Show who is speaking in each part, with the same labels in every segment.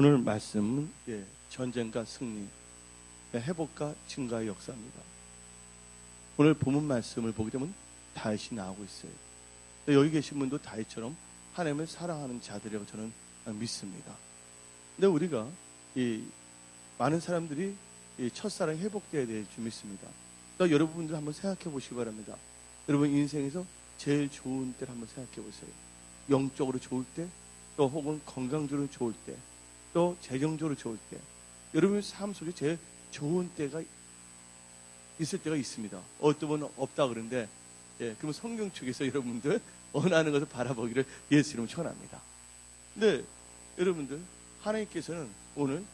Speaker 1: 오늘 말씀은 전쟁과 승리, 회복과 증가의 역사입니다. 오늘 본문 말씀을 보게 되면 다윗이 나오고 있어요. 여기 계신 분도 다윗처럼 하나님을 사랑하는 자들이라고 저는 믿습니다. 근데 우리가 많은 사람들이 첫사랑 회복되어야 될 줄 믿습니다. 또 여러분들 한번 생각해 보시기 바랍니다. 여러분 인생에서 제일 좋은 때를 한번 생각해 보세요. 영적으로 좋을 때, 또 혹은 건강적으로 좋을 때, 또 재정적으로 좋을 때, 여러분의 삶 속에 제일 좋은 때가 있을 때가 있습니다. 어떤 분은 없다 그러는데, 그러면 성경 쪽에서 여러분들 원하는 것을 바라보기를 예수 이름으로 축원합니다. 근데 여러분들 하나님께서는 오늘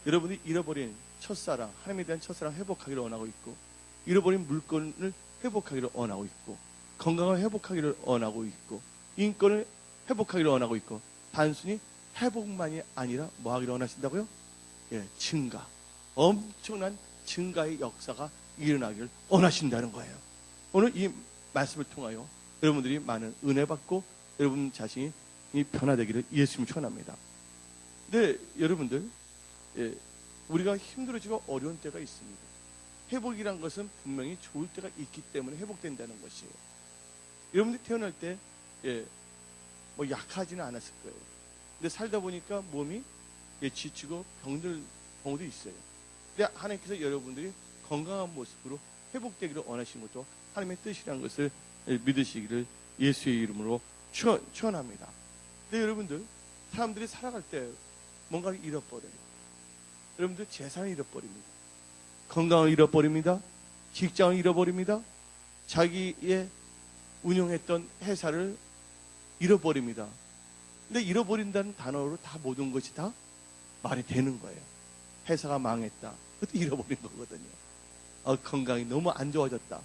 Speaker 1: 여러분이 잃어버린 첫사랑, 하나님에 대한 첫사랑 회복하기를 원하고 있고, 잃어버린 물건을 회복하기를 원하고 있고, 건강을 회복하기를 원하고 있고, 인권을 회복하기를 원하고 있고, 단순히 회복만이 아니라 뭐 하기를 원하신다고요? 증가, 엄청난 증가의 역사가 일어나기를 원하신다는 거예요. 오늘 이 말씀을 통하여 여러분들이 많은 은혜 받고 여러분 자신이 변화되기를 예수님 축원합니다. 근데 여러분들 우리가 힘들어지고 어려운 때가 있습니다. 회복이란 것은 분명히 좋을 때가 있기 때문에 회복된다는 것이에요. 여러분들이 태어날 때 뭐 약하지는 않았을 거예요. 근데 살다 보니까 몸이 지치고 병들 경우도 있어요. 근데 하나님께서 여러분들이 건강한 모습으로 회복되기를 원하시는 것도 하나님의 뜻이라는 것을 믿으시기를 예수의 이름으로 축원합니다. 근데 여러분들 사람들이 살아갈 때 뭔가를 잃어버려요. 여러분들 재산을 잃어버립니다. 건강을 잃어버립니다. 직장을 잃어버립니다. 자기의 운영했던 회사를 잃어버립니다. 근데 잃어버린다는 단어로 다 모든 것이 다 말이 되는 거예요. 회사가 망했다. 그것도 잃어버린 거거든요. 건강이 너무 안 좋아졌다.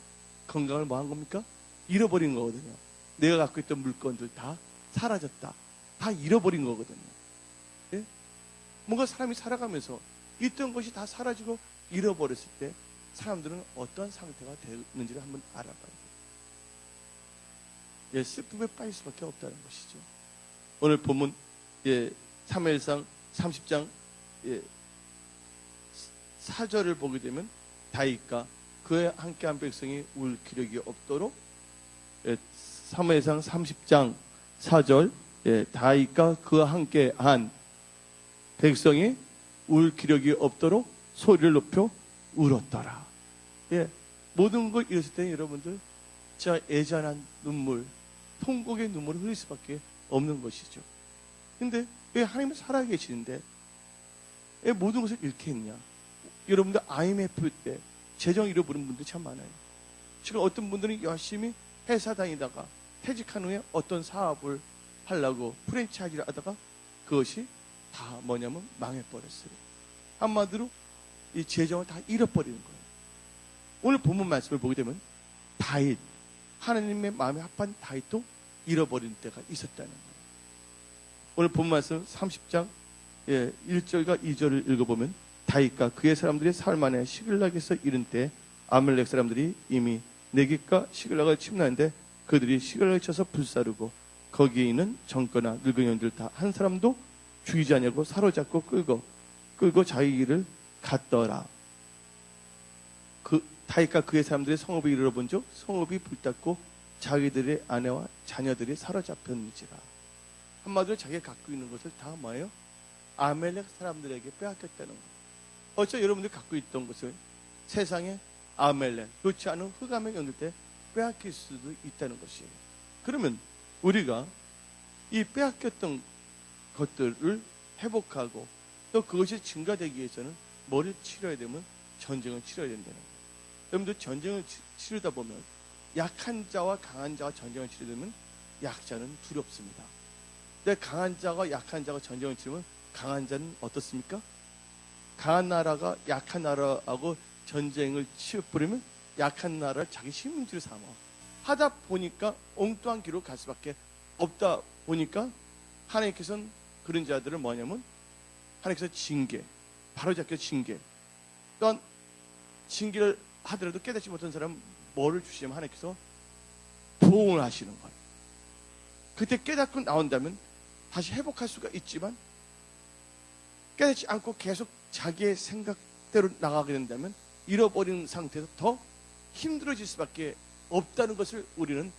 Speaker 1: 건강을 뭐 한 겁니까? 잃어버린 거거든요. 내가 갖고 있던 물건들 다 사라졌다. 다 잃어버린 거거든요. 예? 뭔가 사람이 살아가면서 있던 것이 다 사라지고 잃어버렸을 때 사람들은 어떤 상태가 되는지를 한번 알아봐야 돼요. 슬픔에 빠질 수밖에 없다는 것이죠. 오늘 본문 사무엘상 30장 4절을 보게 되면 다윗과 그에 함께한 백성이 울 기력이 없도록, 사무엘상 30장 4절 다윗과 그와 함께한 백성이 울 기력이 없도록 소리를 높여 울었더라. 모든 걸 잃었을 때 여러분들 진짜 애잔한 눈물, 통곡의 눈물을 흘릴 수밖에 없는 것이죠. 근데 왜 하나님은 살아계시는데 왜 모든 것을 잃게 했냐? 여러분들 IMF 때 재정 잃어버린 분들이 참 많아요. 지금 어떤 분들은 열심히 회사 다니다가 퇴직한 후에 어떤 사업을 하려고 프랜차이즈를 하다가 그것이 다 뭐냐면 망해버렸어요. 한마디로 이 재정을 다 잃어버리는 거예요. 오늘 본문 말씀을 보게 되면 다윗, 하나님의 마음에 합한 다윗도 잃어버린 때가 있었다는 거예요. 오늘 본문 말씀 30장 1절과 2절을 읽어보면 다윗과 그의 사람들이 사흘 만에 시글락에서 이른 때 아말렉 사람들이 이미 네겝과 시글락을 침노하는데 그들이 시글락을 쳐서 불사르고 거기에 있는 젊거나 늙은 여인들 다 한 사람도 죽이지 않냐고 사로잡고 끌고 자기 길을 갔더라. 다윗과 그의 사람들의 성읍에 이르러 본즉 성읍이 불탔고 자기들의 아내와 자녀들이 사로잡혔는지라. 한마디로 자기가 갖고 있는 것을 다 뭐예요? 아멜렉 사람들에게 빼앗겼다는 거예요. 어쩌 여러분들이 갖고 있던 것을 세상에 아멜렉, 좋지 않은 흑암에 연들 때 빼앗길 수도 있다는 것이에요. 그러면 우리가 이 빼앗겼던 것들을 회복하고 또 그것이 증가되기 위해서는 뭐를 치러야 되면 전쟁을 치러야 된다는 거예요. 여러분들 전쟁을 치르다 보면 약한 자와 강한 자와 전쟁을 치르면 약자는 두렵습니다. 근데 강한 자와 약한 자가 전쟁을 치르면 강한 자는 어떻습니까? 강한 나라가 약한 나라하고 전쟁을 치러버리면 약한 나라를 자기 식민지로 삼아 하다 보니까 엉뚱한 길로 갈 수밖에 없다 보니까 하나님께서는 그런 자들을 뭐냐면 하나님께서 징계, 바로잡혀 징계, 또한 징계를 하더라도 깨닫지 못한 사람은 뭐를 주시면 하나님께서 보응을 하시는 거예요. 그때 깨닫고 나온다면 다시 회복할 수가 있지만 깨닫지 않고 계속 자기의 생각대로 나가게 된다면 잃어버린 상태에서 더 힘들어질 수밖에 없다는 것을 우리는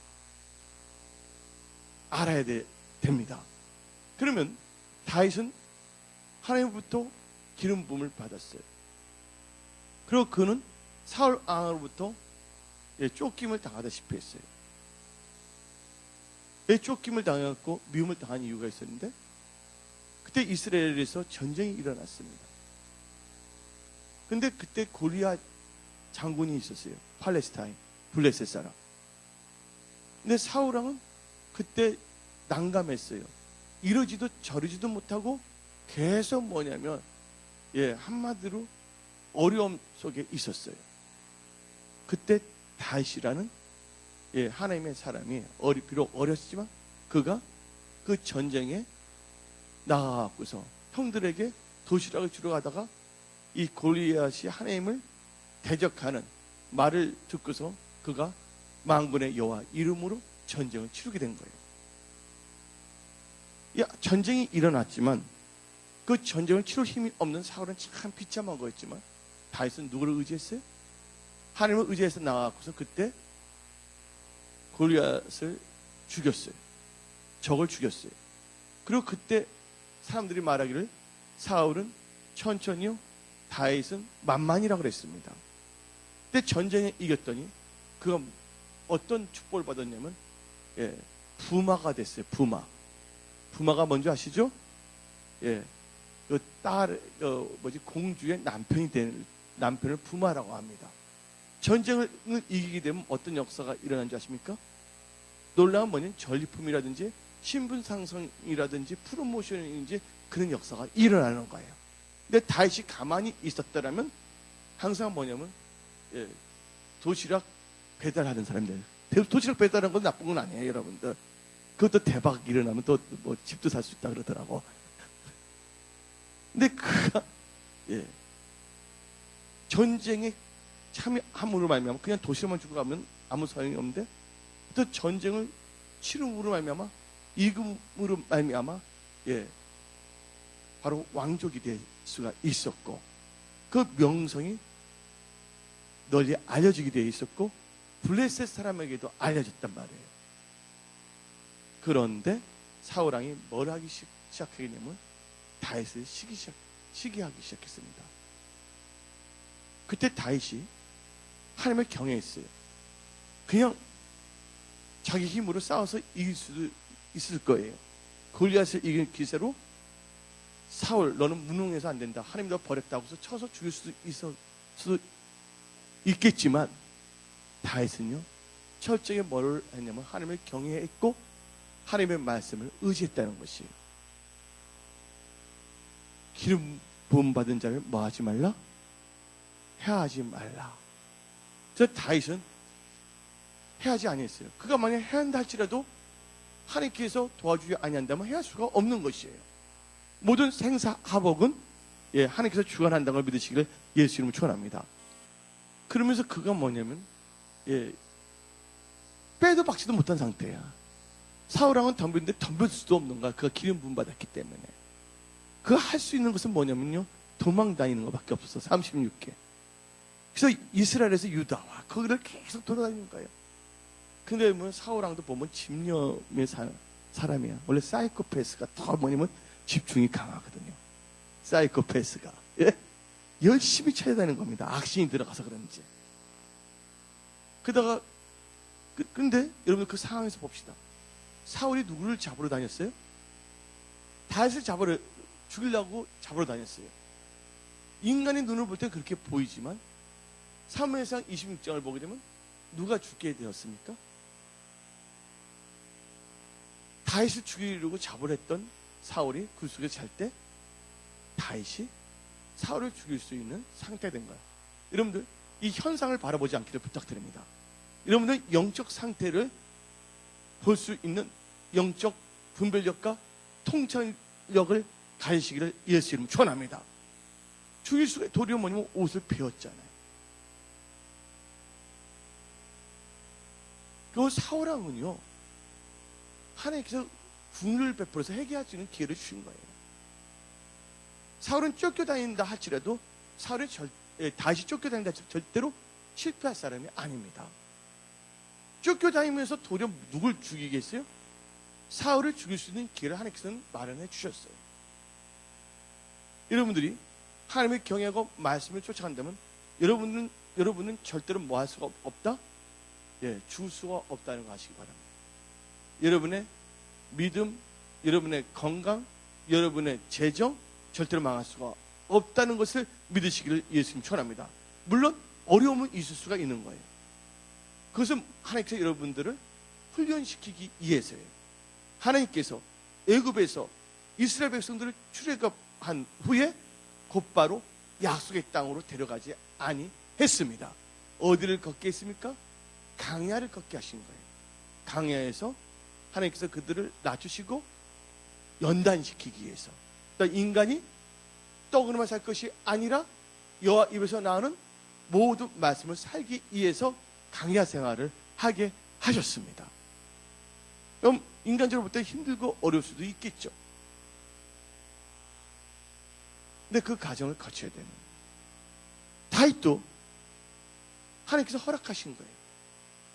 Speaker 1: 알아야 됩니다. 그러면 다윗은 하나님으로부터 기름 부음을 받았어요. 그리고 그는 사울 왕으로부터 쫓김을 당하다시피 했어요. 쫓김을 당했고 미움을 당한 이유가 있었는데, 그때 이스라엘에서 전쟁이 일어났습니다. 근데 그때 골리앗 장군이 있었어요. 팔레스타인, 블레셋 사람. 근데 사울 왕은 그때 난감했어요. 이러지도 저러지도 못하고 계속 뭐냐면 한마디로 어려움 속에 있었어요. 그때 다윗이라는 하나님의 사람이 비록 어렸지만 그가 그 전쟁에 나가고서 형들에게 도시락을 주러 가다가 이 골리앗이 하나님을 대적하는 말을 듣고서 그가 만군의 여호와 이름으로 전쟁을 치르게 된 거예요. 전쟁이 일어났지만 그 전쟁을 치를 힘이 없는 사울은 참 비참한 거였지만 다윗은 누구를 의지했어요? 하나님을 의지해서 나가고서 그때 골리앗을 죽였어요. 적을 죽였어요. 그리고 그때 사람들이 말하기를 사울은 천천히요, 다윗은 만만이라고 그랬습니다. 그때 전쟁에 이겼더니 그가 어떤 축복을 받았냐면 부마가 됐어요. 부마가 뭔지 아시죠? 그 공주의 남편을 부마라고 합니다. 전쟁을 이기게 되면 어떤 역사가 일어난지 아십니까? 놀라운 뭐냐면 전리품이라든지 신분 상승이라든지 프로모션이든지 그런 역사가 일어나는 거예요. 근데 다윗이 가만히 있었더라면 항상 뭐냐면 도시락 배달하는 사람들. 도시락 배달하는 건 나쁜 건 아니에요, 여러분들. 그것도 대박 일어나면 또 뭐 집도 살 수 있다 그러더라고. 근데 그가 전쟁에 참여함으로 말미암아 그냥 도시락만 주고 가면 아무 소용이 없는데 또 전쟁을 치름으로 말미암아 이금으로 말미암아 바로 왕족이 될 수가 있었고 그 명성이 널리 알려지게 되어 있었고 블레셋 사람에게도 알려졌단 말이에요. 그런데 사울왕이 뭘 하기 시작하게 되면 다윗을 시기하기 시작했습니다. 그때 다윗이 하나님을 경외했어요. 그냥 자기 힘으로 싸워서 이길 수도 있을 거예요. 골리앗을 이긴 기세로 사울 너는 무능해서 안 된다. 하나님 너 버렸다고 해서 쳐서 죽일 수도 있겠지만 다윗은요 철저히 뭘 했냐면 하나님을 경외했고 하나님의 말씀을 의지했다는 것이에요. 기름 부음 받은 자를 뭐 하지 말라? 해하지 말라. 그래서 다윗은 해하지 아니했어요. 그가 만약 해야 한다 할지라도 하나님께서 도와주지 아니한다면 해할 수가 없는 것이에요. 모든 생사화복은 하나님께서 주관한다는 걸 믿으시기를 예수 이름으로 축원합니다. 그러면서 그가 뭐냐면 빼도 박지도 못한 상태야. 사울왕은 덤볐는데 덤빌 수도 없는 거야. 그가 기름 부음 받았기 때문에. 그가 할 수 있는 것은 뭐냐면요 도망 다니는 것밖에 없었어. 36개. 그래서 이스라엘에서 유다와 거기를 계속 돌아다니는 거예요. 근데 뭐 사울왕도 보면 집념의 사람이야. 원래 사이코패스가 더 뭐냐면 집중이 강하거든요. 사이코패스가 열심히 찾아다니는 겁니다. 악신이 들어가서 그런지. 그러다가 근데 여러분들 그 상황에서 봅시다. 사울이 누구를 잡으러 다녔어요? 다윗을 죽이려고 잡으러 다녔어요. 인간의 눈을 볼 때 그렇게 보이지만 사무엘상 26장을 보게 되면 누가 죽게 되었습니까? 다윗을 죽이려고 잡으려 했던 사울이 그 속에 잘 때 다윗이 사울을 죽일 수 있는 상태가 된 거야. 여러분들 이 현상을 바라보지 않기를 부탁드립니다. 여러분들 영적 상태를 볼 수 있는 영적 분별력과 통찰력을 가지시기를 예수 이름으로 축원합니다. 죽일 수가 도리어 뭐냐면 옷을 베었잖아요. 그 사울왕은요 하나님께서 궁을 베풀어서 해결할 수 있는 기회를 주신 거예요. 사울은 쫓겨다닌다 할지라도 다시 쫓겨다닌다 할지라도 절대로 실패할 사람이 아닙니다. 쫓겨다니면서 도리어 누굴 죽이겠어요? 사울을 죽일 수 있는 기회를 하나님께서는 마련해 주셨어요. 여러분들이 하나님의 경외하고 말씀을 쫓아간다면 여러분은 절대로 뭐 할 수가 없다? 예, 죽을 수가 없다는 거 아시기 바랍니다. 여러분의 믿음, 여러분의 건강, 여러분의 재정 절대로 망할 수가 없다는 것을 믿으시기를 예수님 축원합니다. 물론 어려움은 있을 수가 있는 거예요. 그것은 하나님께서 여러분들을 훈련시키기 위해서예요. 하나님께서 애굽에서 이스라엘 백성들을 출애굽한 후에 곧바로 약속의 땅으로 데려가지 아니했습니다. 어디를 걷게 했습니까? 강야를 걷게 하신 거예요. 강야에서 하나님께서 그들을 낮추시고 연단시키기 위해서, 그러니까 인간이 떡으로만 살 것이 아니라 여호와 입에서 나오는 모든 말씀을 살기 위해서 강야 생활을 하게 하셨습니다. 그럼 인간적으로 볼 때 힘들고 어려울 수도 있겠죠. 근데 그 과정을 거쳐야 되는, 다윗도 하나님께서 허락하신 거예요.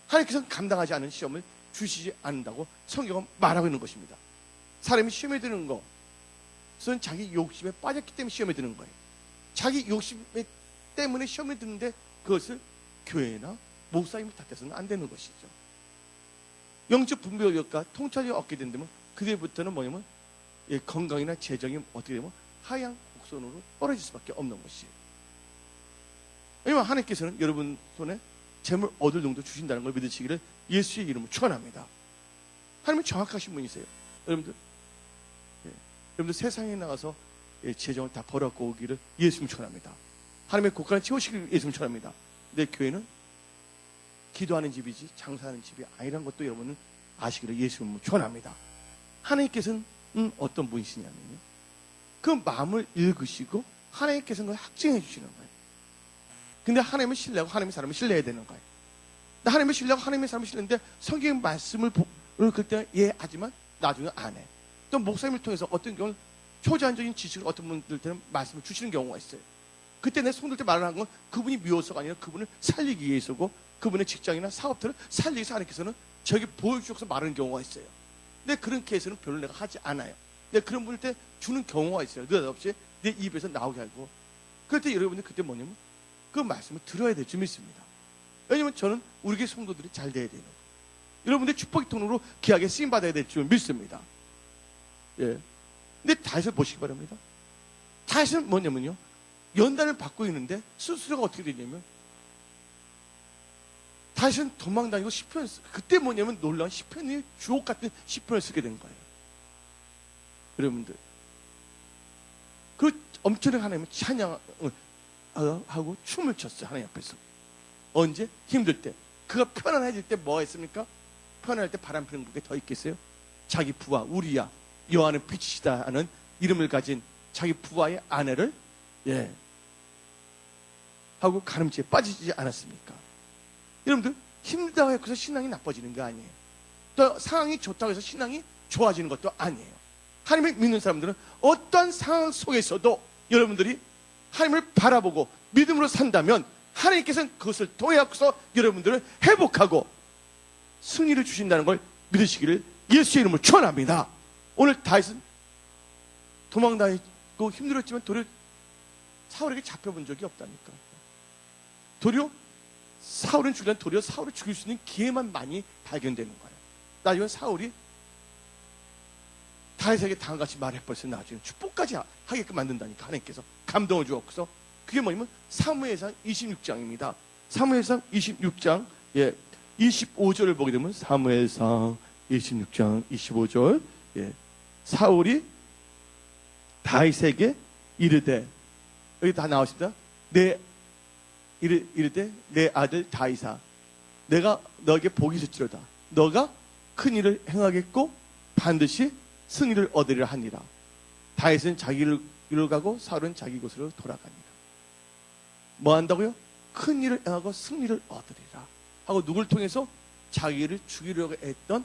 Speaker 1: 하나님께서는 감당하지 않은 시험을 주시지 않는다고 성경은 말하고 있는 것입니다. 사람이 시험에 드는 것은 자기 욕심에 빠졌기 때문에 시험에 드는 거예요. 자기 욕심 때문에 시험에 드는데 그것을 교회나 목사님을 탓해서는 안 되는 것이죠. 영적 분별력과 통찰력을 얻게 된다면 그때부터는 뭐냐면 건강이나 재정이 어떻게 되면 하향 곡선으로 떨어질 수밖에 없는 것이에요. 왜냐하면 하나님께서는 여러분 손에 재물 얻을 정도 주신다는 걸 믿으시기를 예수의 이름으로 축원합니다. 하나님은 정확하신 분이세요. 여러분들 세상에 나가서 재정을 다 벌어갖고 오기를 예수님 축원합니다. 하나님의 고간을 채우시기를 예수님 축원합니다. 내 교회는 기도하는 집이지 장사하는 집이 아니라는 것도 여러분은 아시기를 예수님 축원합니다. 하나님께서는 어떤 분이시냐면요, 그 마음을 읽으시고 하나님께서는 그걸 확증해 주시는 거예요. 근데 하나님을 신뢰하고 하나님의 사람을 신뢰해야 되는 거예요. 하나님을 신뢰하고 하나님의 사람을 신뢰하는데 성경 말씀을 그때 하지만 나중에 안 해. 또 목사님을 통해서 어떤 경우는 초자연적인 지식을 어떤 분들한테는 말씀을 주시는 경우가 있어요. 그때 내 성도들 말을 한 건 그분이 미워서가 아니라 그분을 살리기 위해서고, 그분의 직장이나 사업들을 살리기 위해서 하나님께서는 저에게 보여주셔서 말하는 경우가 있어요. 근데 그런 케이스는 별로 내가 하지 않아요. 근데 그런 분한테 주는 경우가 있어요. 느닷없이 내 입에서 나오게 하고. 그럴 때 여러분들 그때 뭐냐면 그 말씀을 들어야 될 줄 믿습니다. 왜냐면 저는 우리 교회 성도들이 잘 돼야 되는 거예요. 여러분들 축복의 통로로 귀하게 쓰임받아야 될 줄 믿습니다. 예. 근데 다윗을 보시기 바랍니다. 다윗은 뭐냐면요, 연단을 받고 있는데 스스로가 어떻게 되냐면 다윗은 도망다니고 시편, 그때 뭐냐면 놀라운 시편이 주옥 같은 시편을 쓰게 된 거예요. 여러분들 그 엄청난 하나님을 찬양하고 춤을 췄어요. 하나님 앞에서. 언제? 힘들 때. 그가 편안해질 때 뭐가 있습니까? 편안할 때 바람 피는 게 더 있겠어요? 자기 부하 우리야, 여호와는 빛이시다 하는 이름을 가진 자기 부하의 아내를 하고 가늠죄에 빠지지 않았습니까? 여러분들 힘들다고 해서 신앙이 나빠지는 거 아니에요. 또 상황이 좋다고 해서 신앙이 좋아지는 것도 아니에요. 하나님을 믿는 사람들은 어떤 상황 속에서도 여러분들이 하나님을 바라보고 믿음으로 산다면 하나님께서는 그것을 통해서 여러분들을 회복하고 승리를 주신다는 걸 믿으시기를 예수의 이름으로 축원합니다. 오늘 다윗은 도망다니고 힘들었지만 도리어 사울에게 잡혀본 적이 없다니까. 도리어 사울은 죽이면 도리어 사울을 죽일 수 있는 기회만 많이 발견되는 거예요. 나중에 사울이 다윗에게 다음같이 말해버려서 나중에 축복까지 하게끔 만든다니까. 하나님께서 감동을 주었고서 그게 뭐냐면 사무엘상 26장입니다. 사무엘상 26장 25절을 보게 되면 사무엘상 26장 25절 사울이 다윗에게 이르되, 여기 다 나오십니다. 이르되 내 아들 다윗아, 내가 너에게 복이 있을지로다. 너가 큰 일을 행하겠고 반드시 승리를 얻으리라 하니라. 다윗은 자기 길로 가고 사울은 자기 곳으로 돌아가니라. 뭐 한다고요? 큰 일을 행하고 승리를 얻으리라 하고 누굴 통해서? 자기를 죽이려고 했던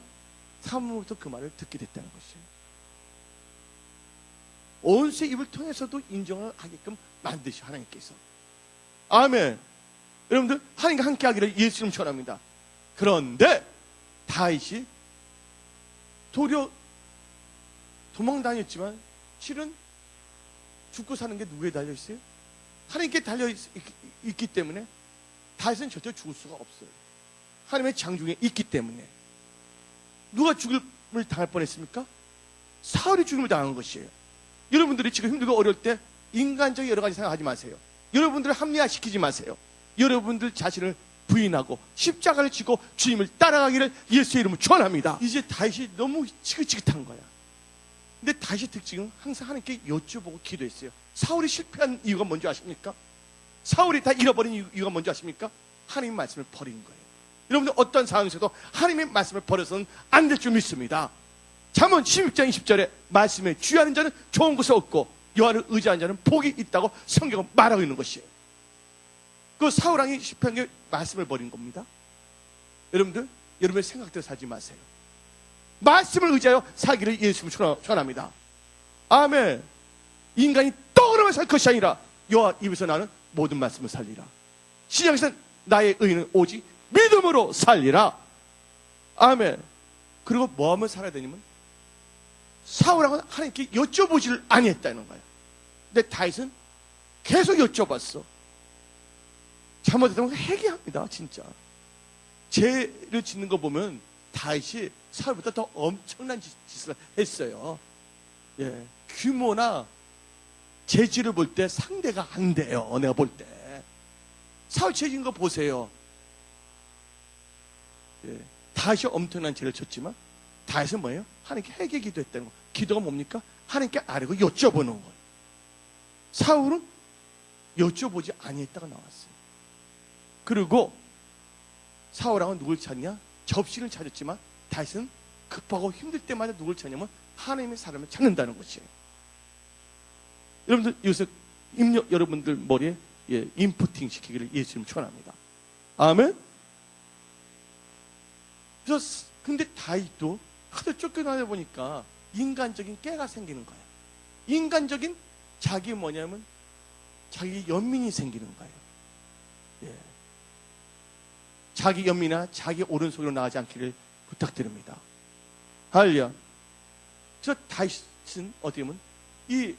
Speaker 1: 사무엘부터 그 말을 듣게 됐다는 것이에요. 원수의 입을 통해서도 인정을 하게끔 만드셔 하나님께서. 아멘. 여러분들 하나님과 함께 하기를 예수 이름 축원합니다. 그런데 다윗이 도리어 도망다녔지만 실은 죽고 사는 게 누구에 달려있어요? 하나님께 달려있기 때문에 다윗은 절대 죽을 수가 없어요. 하나님의 장중에 있기 때문에. 누가 죽음을 당할 뻔했습니까? 사울이 죽음을 당한 것이에요. 여러분들이 지금 힘들고 어려울 때 인간적인 여러 가지 생각하지 마세요. 여러분들을 합리화시키지 마세요. 여러분들 자신을 부인하고 십자가를 지고 주님을 따라가기를 예수의 이름으로 축원합니다. 이제 다윗이 너무 지긋지긋한 거야. 근데 다윗의 특징은 항상 하나님께 여쭤보고 기도했어요. 사울이 실패한 이유가 뭔지 아십니까? 사울이 다 잃어버린 이유가 뭔지 아십니까? 하나님의 말씀을 버린 거예요. 여러분들 어떤 상황에서도 하나님의 말씀을 버려서는 안 될 줄 믿습니다. 잠언 16장 20절에 말씀에 주의하는 자는 좋은 것을 얻고 여호와를 의지하는 자는 복이 있다고 성경은 말하고 있는 것이에요. 그 사울왕이 실패한 게 말씀을 버린 겁니다. 여러분들, 여러분의 생각대로 살지 마세요. 말씀을 의지하여 살기를 예수님을 축원합니다. 아멘. 인간이 떡으로만 살 것이 아니라 여호와 입에서 나는 모든 말씀을 살리라. 신약에서는 나의 의는 오직 믿음으로 살리라. 아멘. 그리고 뭐 하면 살아야 되냐면 사울왕은 하나님께 여쭤보지를 아니했다는 거예요. 근데 다윗은 계속 여쭤봤어. 잘못했다면 회개합니다. 진짜 죄를 짓는 거 보면 다윗이 사울보다 더 엄청난 짓을 했어요. 예, 규모나 재질을 볼 때 상대가 안 돼요. 내가 볼 때 사울 죄 짓는 거 보세요. 예, 다윗이 엄청난 죄를 쳤지만 다윗은 뭐예요? 하나님께 회개 기도했다는 거. 기도가 뭡니까? 하나님께 아뢰고 여쭤보는 거예요. 사울은 여쭤보지 아니했다가 나왔어요. 그리고 사울왕은 누굴 찾냐? 접신을 찾았지만 다윗은 급하고 힘들 때마다 누굴 찾냐면 하나님의 사람을 찾는다는 것이에요. 여러분들 요새 입력 여러분들 머리에 인푸팅 시키기를 예수님 축원합니다. 아멘. 그래서 근데 다윗도 하도 쫓겨나다 보니까 인간적인 깨가 생기는 거예요. 인간적인 자기 뭐냐면 자기 연민이 생기는 거예요. 예. 자기 연민이나 자기 오른손으로 나가지 않기를 부탁드립니다. 할렐루야. 그래서 다윗은 어떻게 보면 이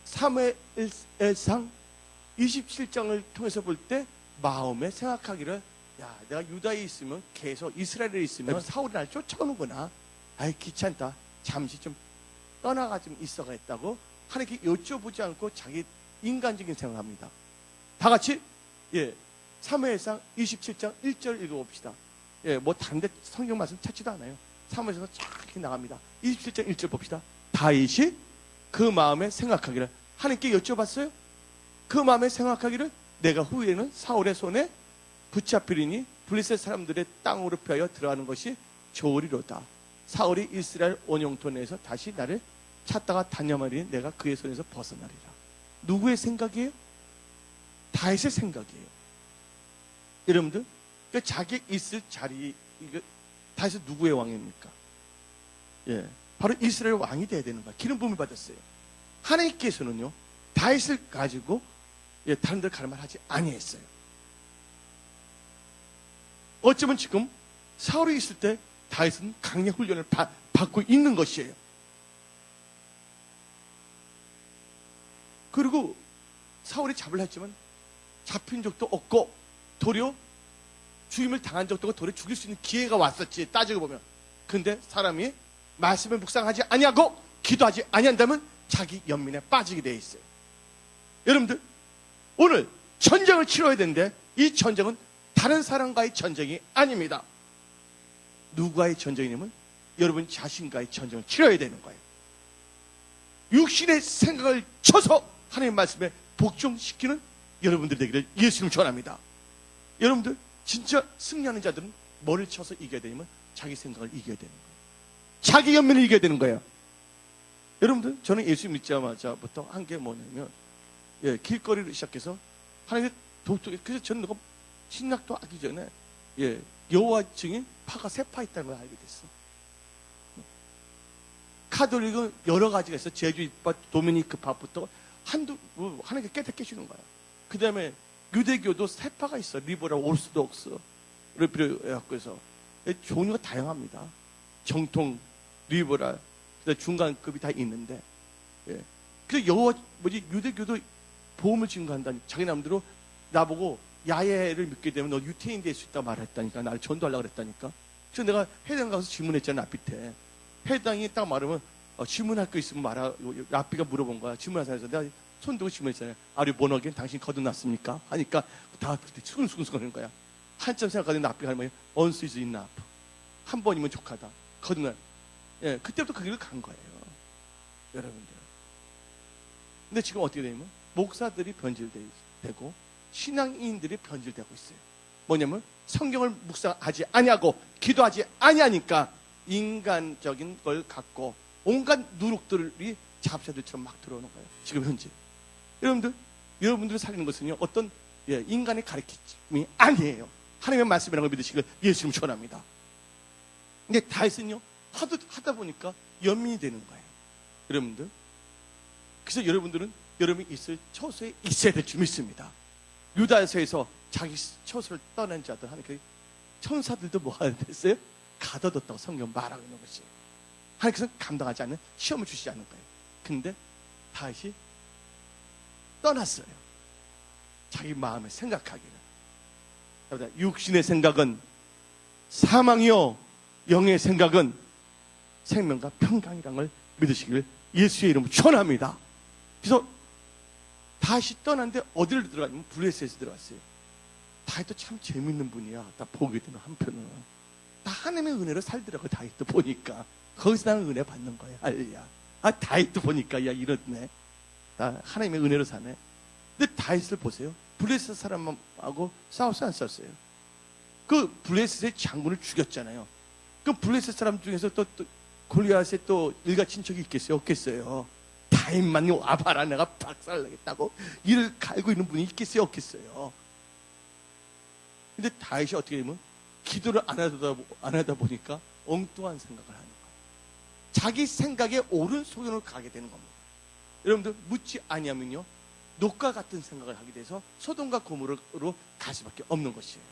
Speaker 1: 사무엘상 27장을 통해서 볼 때 마음에 생각하기를 야, 내가 유다에 있으면 계속 이스라엘에 있으면 사울이 날 쫓아오는구나. 아이 귀찮다. 잠시 좀 떠나가 좀 있어가겠다고 하나님께 여쭤보지 않고 자기 인간적인 생각을 합니다. 다 같이 사무엘상 27장 1절 읽어봅시다. 뭐 다른 데 성경 말씀 찾지도 않아요. 사무엘상 쫙 나갑니다. 27장 1절 봅시다. 다윗이 그 마음에 생각하기를 하나님께 여쭤봤어요. 그 마음에 생각하기를 내가 후에는 사울의 손에 붙잡히리니 블레셋 사람들의 땅으로 펴여 들어가는 것이 좋으리로다. 사울이 이스라엘 원영토 내에서 다시 나를 찾다가 단념하리니 내가 그의 손에서 벗어나리라. 누구의 생각이에요? 다윗의 생각이에요. 여러분들, 자기 있을 자리, 다윗은 누구의 왕입니까? 바로 이스라엘 왕이 돼야 되는 거야. 기름 부음을 받았어요. 하나님께서는요, 다윗을 가지고 다른 데를 가는 말 하지 아니했어요. 어쩌면 지금 사울이 있을 때 다윗은 강력 훈련을 받고 있는 것이에요. 그리고 사울이 잡으려 했지만 잡힌 적도 없고 도리어 죽임을 당한 적도 없고 도리어 죽일 수 있는 기회가 왔었지, 따지고 보면. 근데 사람이 말씀을 묵상하지 아니하고 기도하지 아니한다면 자기 연민에 빠지게 돼 있어요. 여러분들, 오늘 전쟁을 치러야 되는데 이 전쟁은 다른 사람과의 전쟁이 아닙니다. 누구와의 전쟁이냐면 여러분 자신과의 전쟁을 치러야 되는 거예요. 육신의 생각을 쳐서 하나님의 말씀에 복종시키는 여러분들 되기를 예수님 축원합니다. 여러분들 진짜 승리하는 자들은 뭐를 쳐서 이겨야 되냐면 자기 생각을 이겨야 되는 거예요. 자기 연민을 이겨야 되는 거예요. 여러분들, 저는 예수 믿자마자부터 한 게 뭐냐면 길거리를 시작해서 하나님의 독특해. 그래서 저는 누가 신학도 하기 전에 여호와 증인 파가 세 파 있다는 걸 알게 됐어. 카톨릭은 여러 가지가 있어. 제주이파, 도미니크 파부터 하나님께 깨닫게 주는 거야. 그 다음에 유대교도 세파가 있어. 리버럴, 오르스독스를 비롯해갖고 해서 종류가 다양합니다. 정통, 리버럴, 중간급이 다 있는데, 예. 그래서 유대교도 보험을 증거한다니. 자기 남대로 나보고 야훼를 믿게 되면 너 유태인 될 수 있다고 말했다니까. 나를 전도하려고 그랬다니까. 그래서 내가 해당 가서 질문했잖아, 라피한테. 해당이 딱 말하면 질문할 거 있으면 말하. 라피가 물어본 거야. 질문할 사람에서 내가 손 들고 질문했잖아요. Are you born again? 당신 거듭났습니까? 하니까 다 수근수근 거리는 거야. 한참 생각하더니 라피가 하는 거예요. Once is enough. 한 번이면 족하다. 거듭나. 예, 그때부터 그 길을 간 거예요, 여러분들. 근데 지금 어떻게 되냐면 목사들이 변질되고 신앙인들이 변질되고 있어요. 뭐냐면 성경을 묵상하지 아니하고 기도하지 아니하니까 인간적인 걸 갖고 온갖 누룩들이 잡새들처럼 막 들어오는 거예요. 지금 현재 여러분들이 살리는 것은요 어떤 인간의 가르침이 아니에요. 하나님의 말씀이라는 걸 믿으시길 예수님 축원합니다. 근데 다윗은요 하다 보니까 연민이 되는 거예요, 여러분들. 그래서 여러분들은 여러분이 있을 처소에 있어야 될 줄 믿습니다. 유다에서 자기 처소를 떠난 자들 하나님께 천사들도 뭐 하는 됐어요? 가둬뒀다고 성경 말하고 있는 것이. 하나님께서는 감당하지 않는 시험을 주시지 않는 거예요. 근데 다윗이 떠났어요. 자기 마음을 생각하기를. 육신의 생각은 사망이요 영의 생각은 생명과 평강이라는 걸 믿으시기를 예수의 이름으로 축원합니다. 그래서 다시 떠났는데 어디를 들어갔냐면 블레셋에 들어갔어요. 다윗도 참 재밌는 분이야. 딱 보게 되는 한편으로는 다 하나님의 은혜로 살더라고. 다윗도 보니까 거기서 나는 은혜 받는 거야. 할렐루야. 다윗도 보니까 야 이렇네. 나 하나님의 은혜로 사네. 근데 다윗을 보세요. 블레셋 사람하고 싸웠어요, 안 싸웠어요? 그 블레셋의 장군을 죽였잖아요. 그 블레셋 사람 중에서 또 골리앗의 또 일가 친척이 있겠어요, 없겠어요? 다윗만 와봐라, 내가 박살나겠다고 이를 갈고 있는 분이 있겠어요, 없겠어요? 근데 다윗이 어떻게 되면 기도를 안 하다 보니까 엉뚱한 생각을 하는 거예요. 자기 생각에 옳은 소견을 가게 되는 겁니다. 여러분들 묻지 아니하면요 녹과 같은 생각을 하게 돼서 소돔과 고모라로 갈 수밖에 없는 것이에요.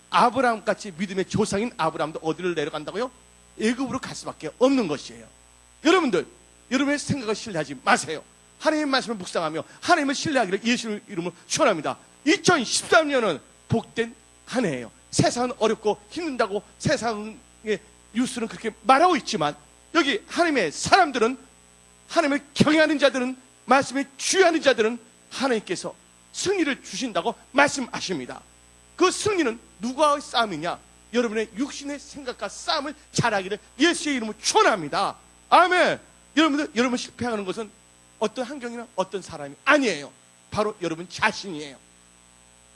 Speaker 1: 아브라함같이 믿음의 조상인 아브라함도 어디를 내려간다고요? 애굽으로 갈 수밖에 없는 것이에요. 여러분들 여러분의 생각을 신뢰하지 마세요. 하나님의 말씀을 묵상하며 하나님을 신뢰하기를 예수의 이름으로 축원합니다. 2013년은 복된 한 해예요. 세상은 어렵고 힘든다고 세상의 뉴스는 그렇게 말하고 있지만 여기 하나님의 사람들은, 하나님을 경외하는 자들은, 말씀에 주의하는 자들은 하나님께서 승리를 주신다고 말씀하십니다. 그 승리는 누구와의 싸움이냐? 여러분의 육신의 생각과 싸움을 잘하기를 예수의 이름으로 축원합니다. 아멘. 여러분 실패하는 것은 어떤 환경이나 어떤 사람이 아니에요. 바로 여러분 자신이에요.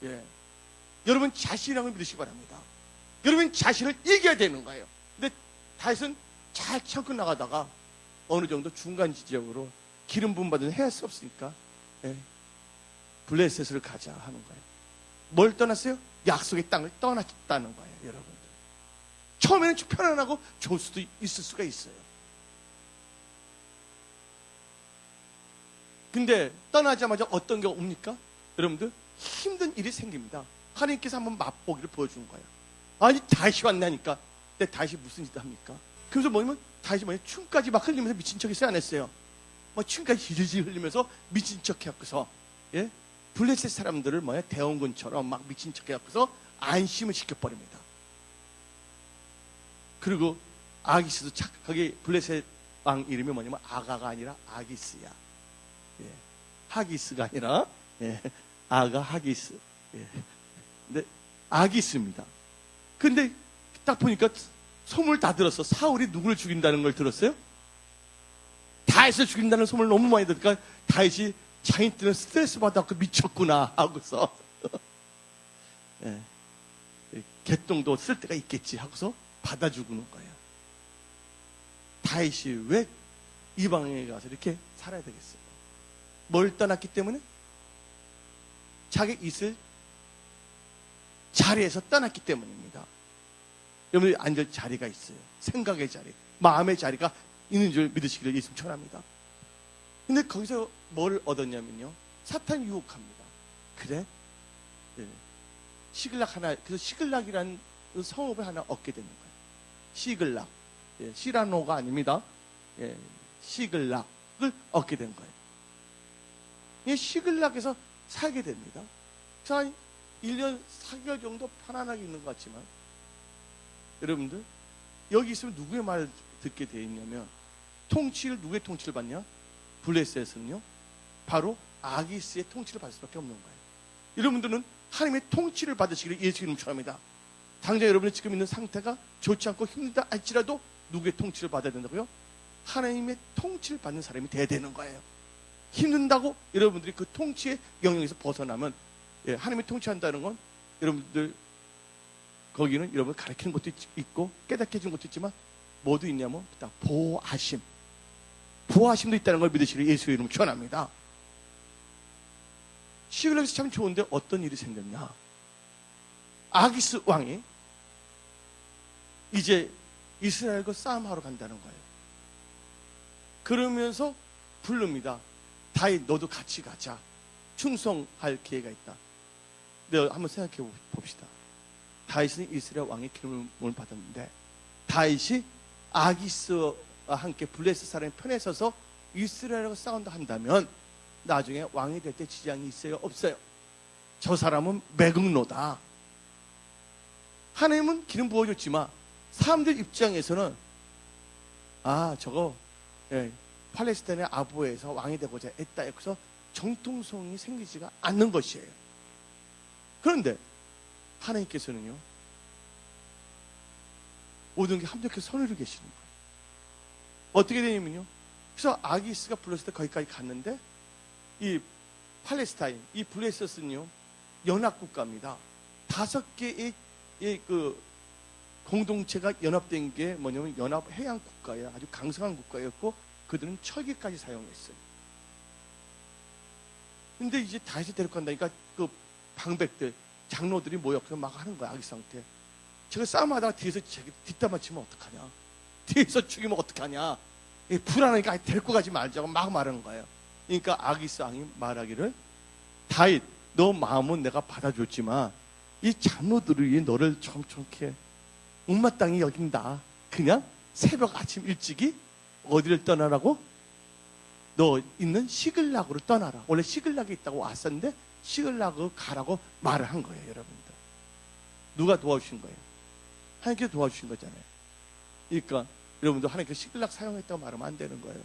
Speaker 1: 예. 여러분 자신이라고 믿으시기 바랍니다. 여러분 자신을 이겨야 되는 거예요. 근데 다윗은 잘 참고 나가다가 어느 정도 중간 지점으로 기름 부음 받은 해야 수 없으니까 블레셋을 가자 하는 거예요. 뭘 떠났어요? 약속의 땅을 떠났다는 거예요, 여러분들. 처음에는 편안하고 좋을 수도 있을 수가 있어요. 근데 떠나자마자 어떤 게 옵니까? 여러분들 힘든 일이 생깁니다. 하나님께서 한번 맛보기를 보여주는 거예요. 아니 다시 왔나니까. 근데 다시 무슨 짓을 합니까? 그래서 뭐냐면 다시 춤까지 막 흘리면서 미친 척 했어요, 안 했어요? 뭐 춤까지 질질 흘리면서 미친 척 해갖고서 블레셋 사람들을 대원군처럼 막 미친 척 해갖고서 안심을 시켜버립니다. 그리고 아기스도 착하게 블레셋 왕 이름이 뭐냐면 아가가 아니라 아기스야. 하기스가 아니라 아가 하기스. 근데 아기스입니다. 근데 딱 보니까 소문을 다 들었어. 사울이 누구를 죽인다는 걸 들었어요? 다윗을 죽인다는 소문을 너무 많이 들으니까 다윗이 자기들은 스트레스 받아서 미쳤구나 하고서 개똥도 쓸 때가 있겠지 하고서 받아주고는 거예요. 다윗이 왜 이방에 가서 이렇게 살아야 되겠어요? 뭘 떠났기 때문에? 자기 있을 자리에서 떠났기 때문입니다. 여러분들이 앉을 자리가 있어요. 생각의 자리, 마음의 자리가 있는 줄 믿으시기를 예수 축원합니다. 근데 거기서 뭘 얻었냐면요, 사탄이 유혹합니다. 그래? 예. 시글락 하나, 그래서 시글락이라는 성읍을 하나 얻게 되는 거예요. 시글락. 예, 시라노가 아닙니다. 예, 시글락을 얻게 된 거예요. 이 시글락에서 살게 됩니다. 그래서 한 1년 4개월 정도 편안하게 있는 것 같지만, 여러분들, 여기 있으면 누구의 말을 듣게 되어 있냐면, 누구의 통치를 받냐? 블레셋은요, 바로 아기스의 통치를 받을 수밖에 없는 거예요. 여러분들은 하나님의 통치를 받으시기를 예수 이름으로 축원합니다. 당장 여러분이 지금 있는 상태가 좋지 않고 힘들다 할지라도 누구의 통치를 받아야 된다고요? 하나님의 통치를 받는 사람이 돼야 되는 거예요. 힘든다고 여러분들이 그 통치의 영역에서 벗어나면, 예, 하나님이 통치한다는 건 여러분들 거기는 여러분 가르치는 것도 있고 깨닫게 해주는 것도 있지만 뭐도 있냐면 다 보호하심도 있다는 걸 믿으시기를 예수의 이름으로 축원합니다. 시글락에서 참 좋은데 어떤 일이 생겼냐? 아기스 왕이 이제 이스라엘과 싸움하러 간다는 거예요. 그러면서 부릅니다. 다윗, 너도 같이 가자. 충성할 기회가 있다. 네, 한번 생각해 봅시다. 다윗은 이스라엘 왕의 기름을 받았는데, 다윗이 아기스와 함께 블레셋 사람의 편에 서서 이스라엘과 싸운다 한다면 나중에 왕이 될 때 지장이 있어요, 없어요? 저 사람은 매국노다. 하나님은 기름 부어줬지만 사람들 입장에서는 저거, 예, 팔레스타인의 아부에서 왕이 되고자 했다. 그래서 정통성이 생기지가 않는 것이에요. 그런데 하나님께서는요, 모든 게 합력해서 선을 계시는 거예요. 어떻게 되냐면요, 그래서 아기스가 블레셋 거기까지 갔는데, 이 팔레스타인, 이 블레셋은요, 연합국가입니다. 5개의 그 공동체가 연합된 게 뭐냐면 연합 해양 국가예요. 아주 강성한 국가였고 그들은 철기까지 사용했어요. 근데 이제 다시 데리고 간다니까 그 방백들, 장로들이 모여서 막 하는 거야, 아기 상태. 제가 싸움하다가 뒤에서 뒷담화 치면 어떡하냐, 뒤에서 죽이면 어떡하냐, 불안하니까 데리고 가지 말자고 막 말하는 거예요. 그러니까 아기스 왕이 말하기를, 다윗, 너 마음은 내가 받아줬지만 이 장로들이 너를 이렇게 못마땅히 여긴다. 그냥 새벽 아침 일찍이 어디를 떠나라고? 너 있는 시글락으로 떠나라. 원래 시글락에 있다고 왔었는데 시글락으로 가라고 말을 한 거예요, 여러분들. 누가 도와주신 거예요? 하나님께서 도와주신 거잖아요. 그러니까 여러분들 하나님께서 시글락 사용했다고 말하면 안 되는 거예요.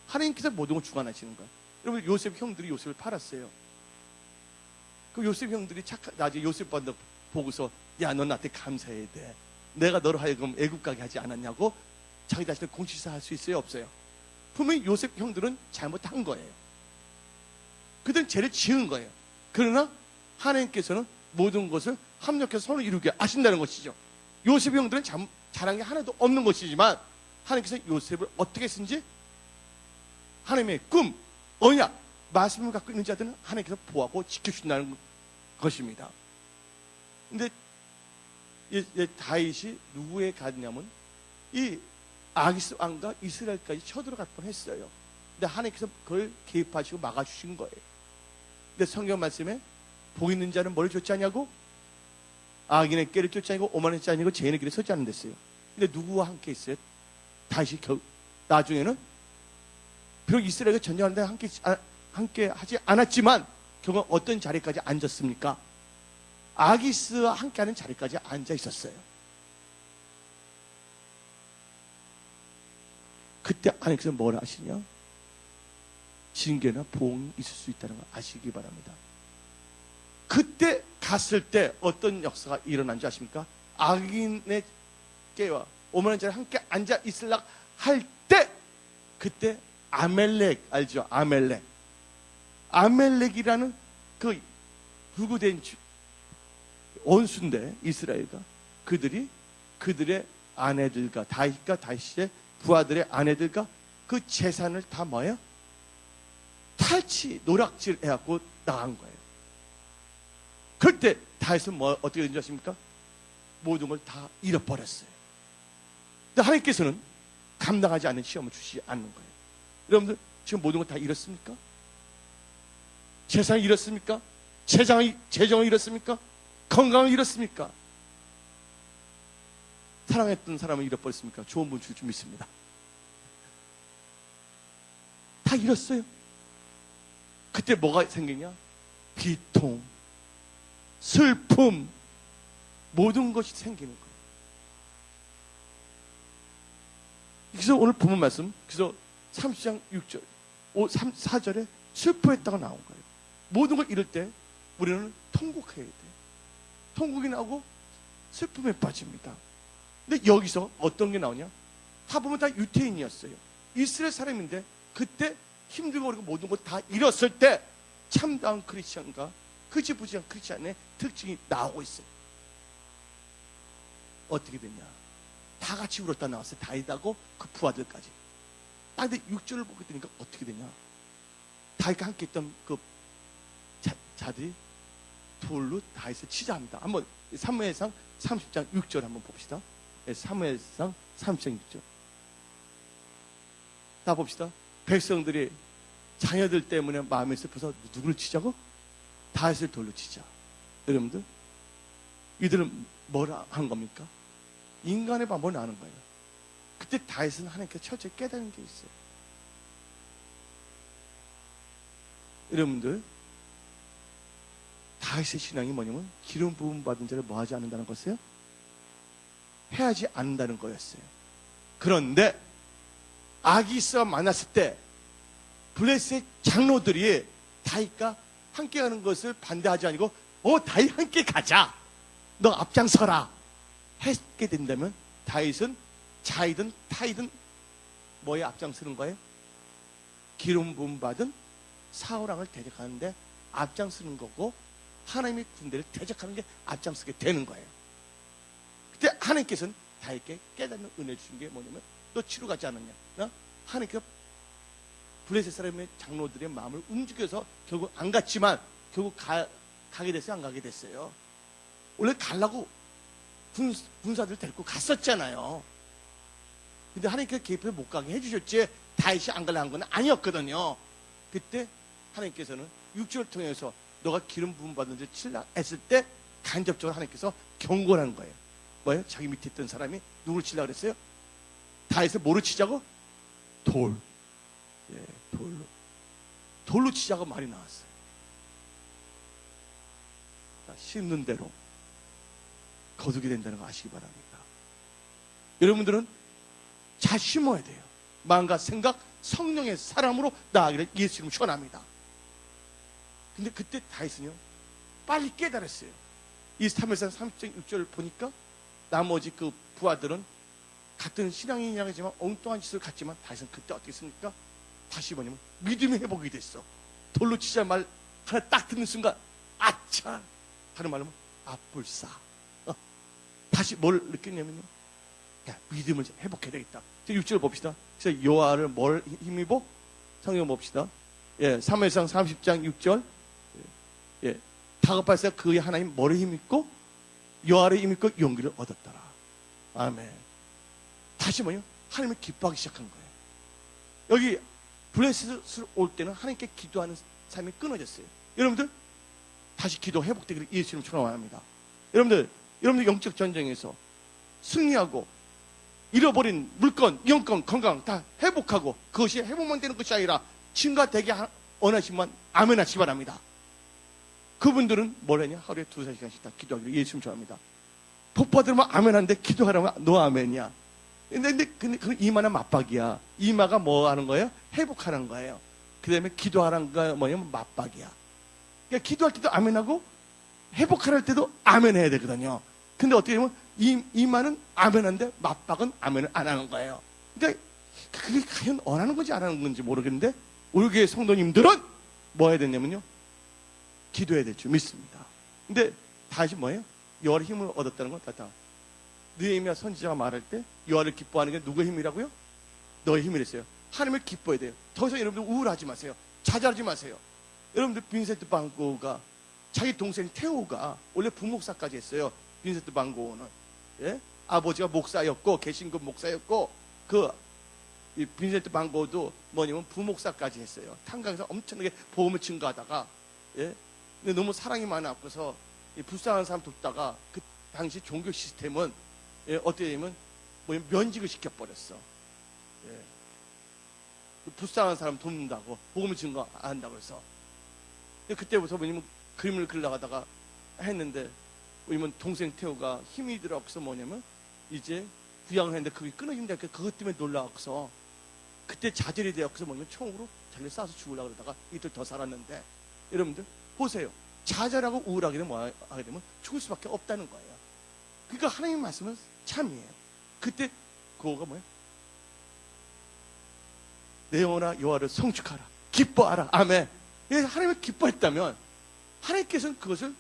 Speaker 1: 하나님께서 모든 걸 주관하시는 거예요. 여러분, 요셉 형들이 요셉을 팔았어요. 그 요셉 형들이 나중에 요셉 보고서, 야, 너 나한테 감사해야 돼. 내가 너를 하여금 애국 가게 하지 않았냐고 자기 자신을 공치사할 수 있어요, 없어요? 분명히 요셉 형들은 잘못한 거예요. 그들은 죄를 지은 거예요. 그러나 하나님께서는 모든 것을 합력해서 선을 이루게 하신다는 것이죠. 요셉 형들은 잘한 게 하나도 없는 것이지만 하나님께서 요셉을 어떻게 쓴지, 하나님의 꿈, 언약, 말씀을 갖고 있는 자들은 하나님께서 보호하고 지켜준다는 것입니다. 근데 다윗이 누구에 갔냐면 이 아기스 왕과 이스라엘까지 쳐들어갈 뻔했어요. 근데 하나님께서 그걸 개입하시고 막아주신 거예요. 근데 성경 말씀에 복 있는 자는 뭘 쫓지 않냐고? 악인의 꾀를 쫓지 않고 오만의 자 아니고 죄인의 길에 서지 않는 데어요. 근데 누구와 함께 있어요? 다윗이 나중에는 비록 이스라엘과 전쟁하는데 함께 하지 않았지만 결국 어떤 자리까지 앉았습니까? 아기스와 함께하는 자리까지 앉아 있었어요. 그때 하나님께서 뭘 하시냐? 징계나 보응이 있을 수 있다는 걸 아시기 바랍니다. 그때 갔을 때 어떤 역사가 일어난 줄 아십니까? 악인의 깨와 오만한 자를 함께 앉아 있으려고 할 때, 그때 아멜렉 알죠? 아멜렉이라는 그 불구된 원수인데 이스라엘과 그들의 아내들과 다윗의 부하들의 아내들과 그 재산을 다 뭐예요? 노락질 해갖고 나간 거예요. 그때 다윗은 어떻게 된 줄 아십니까? 모든 걸 다 잃어버렸어요. 근데 하나님께서는 감당하지 않는 시험을 주시지 않는 거예요. 여러분들 지금 모든 거 다 잃었습니까? 재산을 잃었습니까? 재정을 잃었습니까? 건강을 잃었습니까? 사랑했던 사람을 잃어버렸습니까? 좋은 분 줄 줄 믿습니다. 다 잃었어요. 그때 뭐가 생기냐? 비통, 슬픔, 모든 것이 생기는 거예요. 그래서 오늘 본문 말씀, 그래서 30장 6절, 4절에 슬퍼했다가 나온 거예요. 모든 걸 잃을 때 우리는 통곡해야 돼요. 통곡이 나오고 슬픔에 빠집니다. 근데 여기서 어떤 게 나오냐? 다 보면 다 유태인이었어요. 이스라엘 사람인데 그때 힘들고 그리고 모든 걸 다 잃었을 때 참다운 크리스천과 흐지부지한 크리스천의 특징이 나오고 있어요. 어떻게 됐냐? 다 같이 울었다 나왔어요. 다윗하고 그 부하들까지. 근데 6절을 보게 되니까 어떻게 되냐? 다윗과 함께 있던 그 자들이 돌로 다윗을 치자 합니다. 한번 사무엘상 30장 6절 한번 봅시다. 사무엘상 30장 6절. 다 봅시다. 백성들이 자녀들 때문에 마음이 슬퍼서 누구를 치자고? 다윗을 돌로 치자. 여러분들, 이들은 뭐라 한 겁니까? 인간의 방법을 아는 거예요. 그때 다윗은 하나님께 철저히 깨닫는 게 있어요. 여러분들, 다윗의 신앙이 뭐냐면 기름 부음 받은 자를 뭐하지 않는다는 것이에요? 해하지 않는다는 거였어요. 그런데 아기스와 만났을 때 블레셋 장로들이 다윗과 함께 가는 것을 반대하지 아니고 다윗 함께 가자, 너 앞장서라 했게 된다면 다윗은 자이든 타이든 뭐에 앞장서는 거예요? 기름 부음 받은 사울왕을 대적하는데 앞장서는 거고 하나님의 군대를 대적하는 게 앞장서게 되는 거예요. 그때 하나님께서는 다윗에게 깨닫는 은혜 주신 게 뭐냐면 너 치러 가지 않았냐? 하나님께서 블레셋 사람의 장로들의 마음을 움직여서 결국 안 갔지만 결국 가게 됐어요? 안 가게 됐어요? 원래 가려고 군사들 데리고 갔었잖아요. 근데 하나님께서 개입해서 못 가게 해주셨지 다윗이 안 가려고 한 건 아니었거든요. 그때 하나님께서는 육체를 통해서 너가 기름 부음 받은 자 칠라 했을 때 간접적으로 하나님께서 경고를 한 거예요. 뭐예요? 자기 밑에 있던 사람이 누구를 치려고 그랬어요? 다윗을 뭐로 치자고? 돌. 예, 돌로 치자고 말이 나왔어요. 심는 대로 거두게 된다는 거 아시기 바랍니다. 여러분들은 잘 심어야 돼요. 마음과 생각, 성령의 사람으로 나아가기를 예수 이름으로 축원합니다. 근데 그때 다윗은요 빨리 깨달았어요. 이 사무엘상 30장 6절을 보니까 나머지 그 부하들은 같은 신앙인이라지만 엉뚱한 짓을 갔지만 다윗은 그때 어떻게 했습니까? 다시 뭐냐면 믿음의 회복이 됐어. 돌로 치자 말 하나 딱 듣는 순간 아차, 다른 말로 하면 아뿔싸. 다시 뭘 느꼈냐면요, 야, 믿음을 회복해야 되겠다. 6절 봅시다. 그래서 여호와를 뭘 힘입어? 성경 봅시다. 예, 사무엘상 30장 6절. 예, 다급할새 그의 하나님 뭐를 힘입고? 여호와를 힘입고 용기를 얻었더라. 아멘. 다시 뭐요? 하나님을 기뻐하기 시작한 거예요. 여기 블레셋을 올 때는 하나님께 기도하는 삶이 끊어졌어요. 여러분들 다시 기도 회복되기를 예수 이름으로 축원합니다. 여러분들 영적 전쟁에서 승리하고 잃어버린 물건, 영권, 건강 다 회복하고 그것이 회복만 되는 것이 아니라 증가되게 원하시면 아멘 하시기 바랍니다. 그분들은 뭘 했냐? 하루에 2-3시간씩 다 기도하기를 예수 이름으로 축원합니다. 복 받으면 아멘 하는데 기도하라면 너 아멘이야. 근데 그 이마는 맞박이야. 이마가 뭐 하는 거예요? 회복하는 거예요. 그 다음에 기도하라는 거 뭐냐면 맞박이야. 그러니까 기도할 때도 아멘하고 회복할 때도 아멘 해야 되거든요. 근데 어떻게 보면 이마는 아멘한데 맞박은 아멘을 안 하는 거예요. 그러니까 그게 과연 원하는 건지 안 하는 건지 모르겠는데 우리 교회 성도님들은 뭐 해야 되냐면요, 기도해야 될 줄 믿습니다. 근데 다시 뭐예요? 여호와의 힘을 얻었다는 건 다 느헤미야 선지자가 말할 때 여호와를 기뻐하는 게 누구의 힘이라고요? 너의 힘이랬어요. 하나님을 기뻐해야 돼요. 더 이상 여러분들 우울하지 마세요. 좌절하지 마세요. 여러분들 빈센트 방고가 자기 동생 테오가 원래 부목사까지 했어요. 빈센트 방고는, 예? 아버지가 목사였고 개신교 목사였고 그 이 빈센트 반 고도 뭐냐면 부목사까지 했어요. 탄광에서 엄청나게 보험을 증거하다가, 예? 근데 너무 사랑이 많아갖고서 이 불쌍한 사람 돕다가 그 당시 종교 시스템은, 예, 어떻게 되면 뭐 면직을 시켜버렸어. 예. 그 불쌍한 사람 돕는다고 보험을 증거한다고 해서. 그때부터 뭐냐면 그림을 그리려다가 했는데, 왜냐면 동생 태호가 힘이 들어서 뭐냐면 이제 부양을 했는데 그게 끊어진다니까 그것 때문에 놀라워서 그때 자절이 되어서 뭐냐면 총으로 자기를 쏴서 죽으려고 그러다가 이틀 더 살았는데, 여러분들 보세요. 좌절하고 우울하게 되면 뭐 하게 되면 죽을 수밖에 없다는 거예요. 그러니까 하나님의 말씀은 참이에요. 그때 그거가 뭐예요? 내 영혼아 여호와를 성축하라, 기뻐하라. 아멘. 하나님을 기뻐했다면 하나님께서는 그것을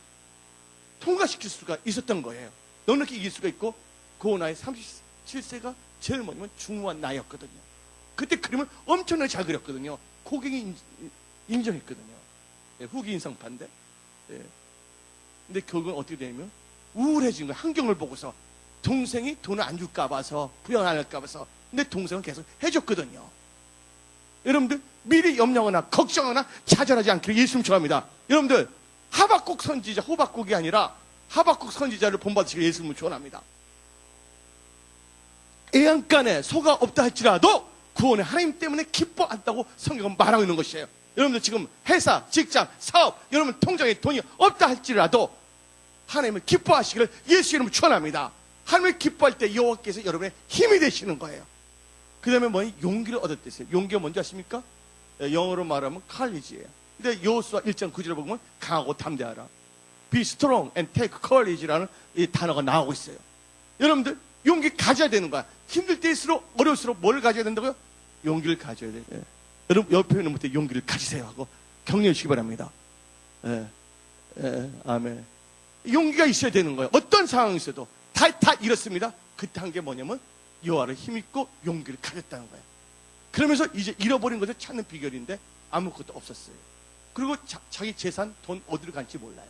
Speaker 1: 통과시킬 수가 있었던 거예요. 넉넉히 이길 수가 있고, 그 나이 37세가 제일 뭐냐면 중후한 나이였거든요. 그때 그림을 엄청나게 잘 그렸거든요. 고객이 인정했거든요. 예, 후기 인상파인데. 예. 근데 결국은 어떻게 되냐면 우울해진 거예요. 환경을 보고서 동생이 돈을 안 줄까 봐서, 부양 안 할까 봐서. 근데 동생은 계속 해줬거든요. 여러분들 미리 염려하거나 걱정하거나 좌절하지 않기를 예수님 축원합니다. 여러분들 하박국 선지자, 호박국이 아니라 하박국 선지자를 본받으시길 예수님을 축원합니다. 애양간에 소가 없다 할지라도 구원의 하나님 때문에 기뻐한다고 성경은 말하고 있는 것이에요. 여러분들 지금 회사, 직장, 사업, 여러분 통장에 돈이 없다 할지라도 하나님을 기뻐하시기를 예수 이름으로 축원합니다. 하나님을 기뻐할 때 여호와께서 여러분의 힘이 되시는 거예요. 그 다음에 뭐 용기를 얻었대요. 용기가 뭔지 아십니까? 영어로 말하면 courage예요. 근데 여호수아 1장 9절을 보면 강하고 담대하라, be strong and take courage라는 이 단어가 나오고 있어요. 여러분들 용기 가져야 되는 거야. 힘들 때일수록, 어려울수록 뭘 가져야 된다고요? 용기를 가져야 돼요. 예. 여러분 옆에 있는 분한테 용기를 가지세요 하고 격려해 주시기 바랍니다. 예. 예. 아멘. 용기가 있어야 되는 거예요. 어떤 상황이 있어도 다 이렇습니다. 그때 한 게 뭐냐면 여호와를 힘입고 용기를 가졌다는 거예요. 그러면서 이제 잃어버린 것을 찾는 비결인데 아무것도 없었어요. 그리고 자기 재산, 돈 어디로 갈지 몰라요.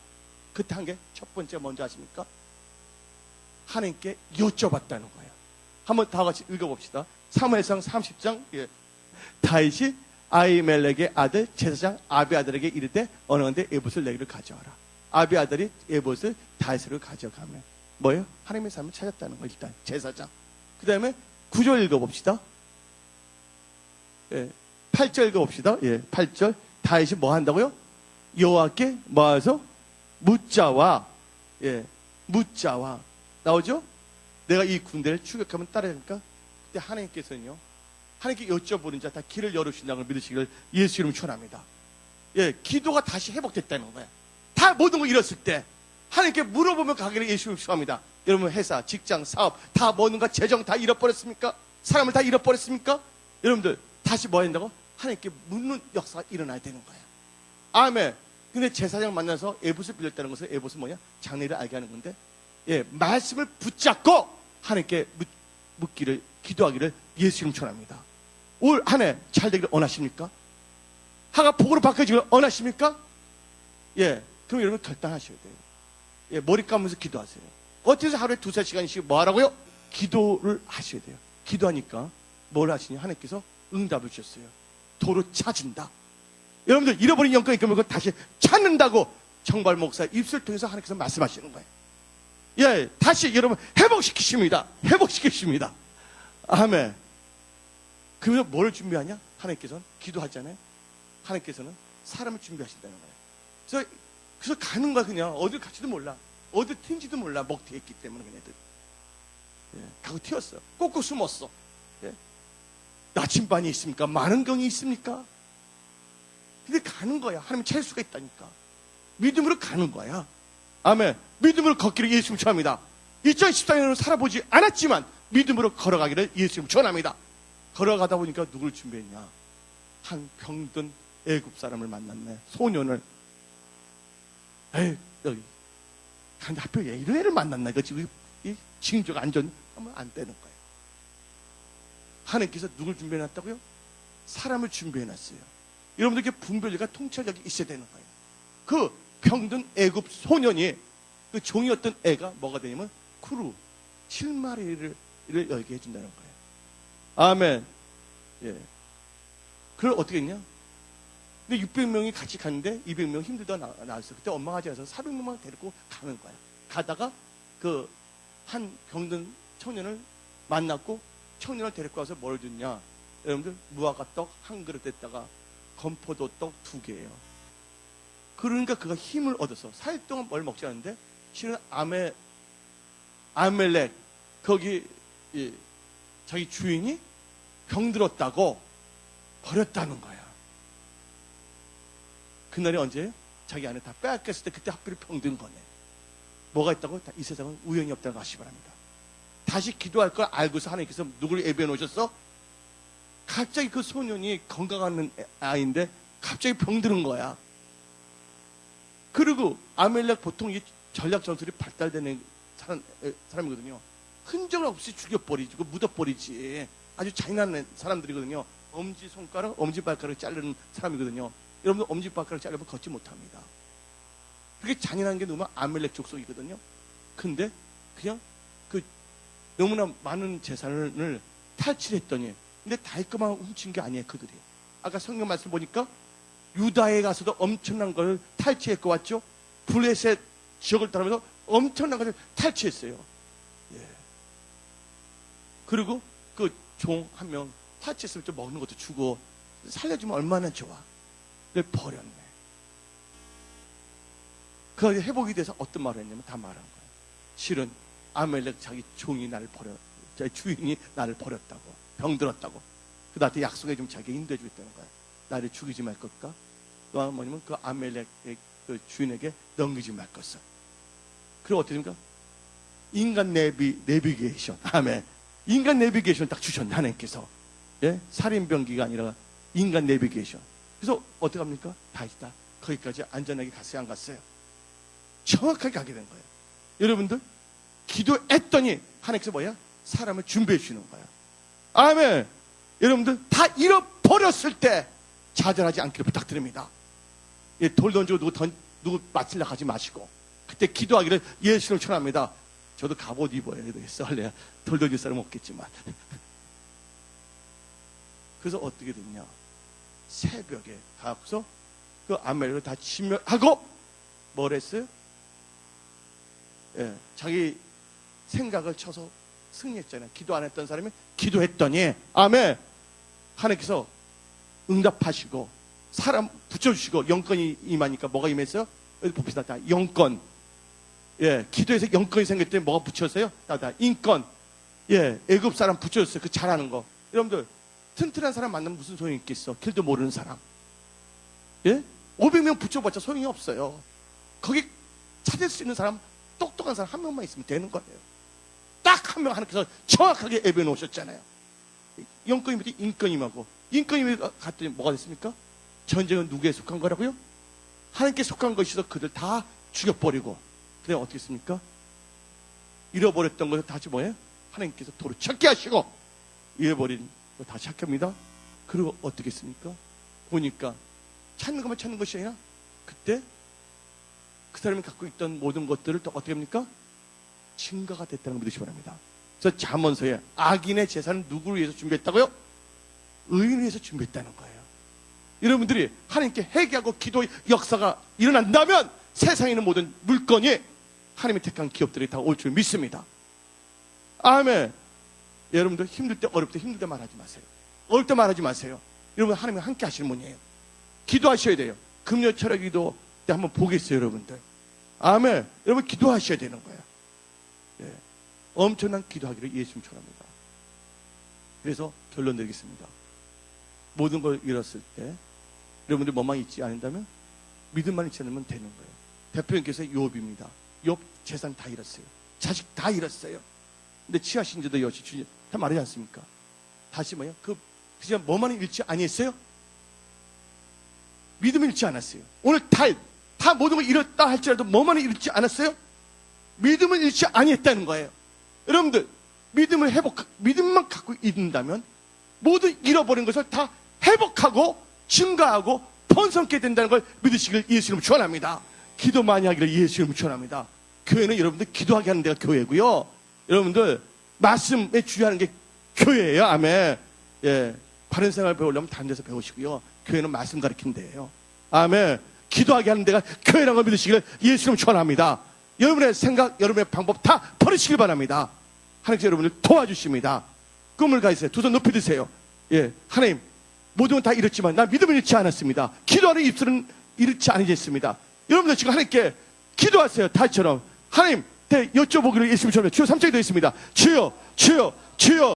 Speaker 1: 그때 한 게 첫 번째 먼저 아십니까? 하나님께 여쭤봤다는 거예요. 한번 다 같이 읽어봅시다. 사무엘상 30장. 예. 다윗이 아히멜렉의 아들 제사장 아비아들에게 이르되 어느 한데 에봇을 내기를 가져와라. 아비아들이 에봇을 다윗으로 가져가면 뭐예요? 하나님의 삶을 찾았다는 거예요. 일단 제사장. 그 다음에 9절 읽어봅시다. 예. 8절 읽어봅시다. 예. 8절. 다윗이 뭐 한다고요? 여호와께 모아서 묻자와, 예, 묻자와 나오죠? 내가 이 군대를 추격하면 따라합니까? 그때 하나님께서는요, 하나님께 여쭤보는 자 다 길을 열어주신다는 걸 믿으시기를 예수 이름으로 축원합니다. 예, 기도가 다시 회복됐다는 거예요. 다 모든 걸 잃었을 때 하나님께 물어보면 가기를 예수 이름으로 축원합니다. 여러분 회사, 직장, 사업 다 뭐는가, 재정 다 잃어버렸습니까? 사람을 다 잃어버렸습니까? 여러분들 다시 뭐 한다고? 하나님께 묻는 역사가 일어나야 되는 거예요. 아멘. 근데 제사장 만나서 에봇을 빌렸다는 것은 에봇은 뭐냐? 장래를 알게 하는 건데, 예, 말씀을 붙잡고 하나님께 묻기를, 기도하기를 예수 이름 축원합니다. 올 한 해 잘 되기를 원하십니까? 하가 복으로 바뀌어지기를 원하십니까? 예, 그럼 여러분 결단하셔야 돼요. 예, 머리 감으면서 기도하세요. 어떻게 해서 하루에 2-3시간씩 뭐 하라고요? 기도를 하셔야 돼요. 기도하니까 뭘 하시냐? 하나님께서 응답을 주셨어요. 도로 찾은다. 여러분들 잃어버린 영광이 있으면 그걸 다시 찾는다고 정발 목사 입술 통해서 하나님께서 말씀하시는 거예요. 예, 다시 여러분 회복시키십니다. 회복시키십니다. 아멘. 그러면서 뭘 준비하냐? 하나님께서는 기도하잖아요. 하나님께서는 사람을 준비하신다는 거예요. 그래서 가는 거야. 그냥 어딜 갈지도 몰라. 어디 튄지도 몰라. 먹튀에 있기 때문에 그녀들. 예, 가고 튀었어. 꼭꼭 숨었어. 예. 나침반이 있습니까? 많은 경이 있습니까? 근데 가는 거야. 하나님 찾을 수가 있다니까. 믿음으로 가는 거야. 아멘. 믿음으로 걷기를 예수님 축원합니다. 2014년으로 살아보지 않았지만 믿음으로 걸어가기를 예수님 축원합니다. 걸어가다 보니까 누굴 준비했냐? 한 병든 애굽 사람을 만났네. 소년을. 에이, 여기. 근데 하필 이런 애를 만났나? 이거 지금 이 징조가 안 좋으면 안 되는 거예요. 하나님께서 누굴 준비해놨다고요? 사람을 준비해놨어요. 여러분들께 분별력과 통찰력이 있어야 되는 거예요. 그 병든 애굽 소년이, 그 종이었던 애가 뭐가 되냐면 쿠루 7마리를 열게 해준다는 거예요. 아멘. 예. 그걸 어떻게 했냐? 근데 600명이 같이 갔는데 200명 힘들다 나왔어. 그때 엄마가 가서 400명만 데리고 가는 거야. 가다가 그 한 병든 청년을 만났고 청년을 데리고 와서 뭘 줬냐? 여러분들 무화과 떡 한 그릇 됐다가 건포도 떡 2개예요. 그러니까 그가 힘을 얻어서 4일 동안 뭘 먹지 않는데 실은 아멜렉 거기 자기 주인이 병들었다고 버렸다는 거야. 그날이 언제예요? 자기 안에 다 빼앗겼을 때 그때 하필 병든 거네. 뭐가 있다고? 이 세상은 우연이 없다는 거 아시기 바랍니다. 다시 기도할 걸 알고서 하나님께서 누구를 예배해 놓으셨어? 갑자기 그 소년이 건강한 아이인데 갑자기 병드는 거야. 그리고 아멜렉 보통 이 전략 전술이 발달되는 사람이거든요. 흔적 없이 죽여버리지, 묻어버리지. 아주 잔인한 사람들이거든요. 엄지손가락, 엄지발가락 자르는 사람이거든요. 여러분들 엄지발가락 자르면 걷지 못합니다. 그게 잔인한 게 너무 아멜렉 족속이거든요. 근데 그냥 그 너무나 많은 재산을 탈취했더니 근데 달콤한 훔친 게 아니에요, 그들이. 아까 성경 말씀 보니까 유다에 가서도 엄청난 걸 탈취했고 왔죠. 블레셋 지역을 따라면서 엄청난 것을 탈취했어요. 예. 그리고 그 종 한 명 탈취했으면 좀 먹는 것도 주고 살려주면 얼마나 좋아. 그걸 버렸네. 그 회복이 돼서 어떤 말을 했냐면 다 말한 거예요. 실은 아멜렉 자기 종이 나를 자기 주인이 나를 버렸다고, 병들었다고. 그 나한테 약속해 좀 자기가 인도해 주겠다는 거야. 나를 죽이지 말 것과 또한 뭐냐면 그 아멜렉의 그 주인에게 넘기지 말 것을. 그리고 어떻게 됩니까? 인간 내비게이션. 아멘. 인간 내비게이션 딱 주셨네, 하나님께서. 예? 살인병기가 아니라 인간 내비게이션. 그래서 어떻게 합니까? 다 거기까지 안전하게 갔어요, 안 갔어요? 정확하게 가게 된 거예요. 여러분들, 기도했더니 하나님께서 뭐야? 사람을 준비해 주시는 거야. 아멘. 여러분들, 다 잃어버렸을 때 좌절하지 않기를 부탁드립니다. 예, 돌 던지고 누구 맞으려고 하지 마시고 그때 기도하기를 예수를 전합니다. 저도 갑옷 입어야 되겠어. 할래야 돌 던질 사람 없겠지만. 그래서 어떻게 됐냐? 새벽에 가서 그 아멜렉을 다 진멸하고 뭘 했어요? 예, 자기 생각을 쳐서 승리했잖아요. 기도 안 했던 사람이 기도했더니 아멘. 하나님께서 응답하시고 사람 붙여주시고 영권이 임하니까 뭐가 임했어요? 여기 봅시다. 다 영권. 예, 기도에서 영권이 생길 때 뭐가 붙였어요? 다 인권. 예, 애굽 사람 붙여줬어요. 그 잘하는 거. 여러분들 튼튼한 사람 만나면 무슨 소용이 있겠어? 길도 모르는 사람. 예? 500명 붙여봤자 소용이 없어요. 거기 찾을 수 있는 사람, 똑똑한 사람 한 명만 있으면 되는 거예요. 딱 한 명 하나님께서 정확하게 예배해 놓으셨잖아요. 영권임이 인권임하고 인권임이 갔더니 뭐가 됐습니까? 전쟁은 누구에 속한 거라고요? 하나님께 속한 것이서 그들 다 죽여버리고 그래 어떻게 했습니까? 잃어버렸던 것을 다시 뭐예요? 하나님께서 도로 찾게 하시고 잃어버린 거 다시 찾게합니다. 그리고 어떻게 했습니까? 보니까 찾는 것만 찾는 것이 아니라 그때 그 사람이 갖고 있던 모든 것들을 또 어떻게 합니까? 증가가 됐다는 걸 믿으시기 바랍니다. 그래서 잠언서에 악인의 재산을 누구를 위해서 준비했다고요? 의인을 위해서 준비했다는 거예요. 여러분들이 하나님께 회개하고 기도의 역사가 일어난다면 세상에 있는 모든 물건이 하나님이 택한 기업들이 다 올 줄 믿습니다. 아멘. 여러분들 힘들 때 어렵을 때 힘들 때 말하지 마세요. 어려울 때 말하지 마세요. 여러분 하나님이 함께 하시는 분이에요. 기도하셔야 돼요. 금요 철학 기도 때 한번 보겠어요, 여러분들. 아멘. 여러분 기도하셔야 되는 거예요. 예. 엄청난 기도하기를 예수님 축원합니다. 그래서 결론 내리겠습니다. 모든 걸 잃었을 때 여러분들 뭐만 잊지 않는다면 믿음만 잊지 않으면 되는 거예요. 대표님께서 욥입니다. 욥 재산 다 잃었어요. 자식 다 잃었어요. 근데 취하신 자도 여시 주님 다 말하지 않습니까? 다시 뭐야? 그냥 뭐만 잃지 아니했어요? 믿음을 잃지 않았어요. 오늘 다 모든 걸 잃었다 할지라도 뭐만 잃지 않았어요? 믿음을 잃지 아니했다는 거예요. 여러분들 믿음만 갖고 있는다면 모든 잃어버린 것을 다 회복하고 증가하고 번성케 된다는 걸 믿으시길 예수님 축원합니다. 기도 많이 하기를 예수님 축원합니다. 교회는 여러분들 기도하게 하는 데가 교회고요. 여러분들 말씀에 주의하는 게 교회예요. 아멘. 예, 바른 생활 배우려면 다른 데서 배우시고요. 교회는 말씀 가르치는 데예요. 아멘. 기도하게 하는 데가 교회라는 걸 믿으시기를 예수님 축원합니다. 여러분의 생각, 여러분의 방법 다 버리시길 바랍니다. 하나님께서 여러분을 도와주십니다. 꿈을 가지세요. 두 손 높이 드세요. 예, 하나님, 모든 건 다 잃었지만 나 믿음을 잃지 않았습니다. 기도하는 입술은 잃지 않으셨습니다. 여러분들 지금 하나님께 기도하세요. 다처럼 하나님, 여쭤보기를 예수님처럼 주여 3장이 되어 있습니다. 주여, 주여, 주여.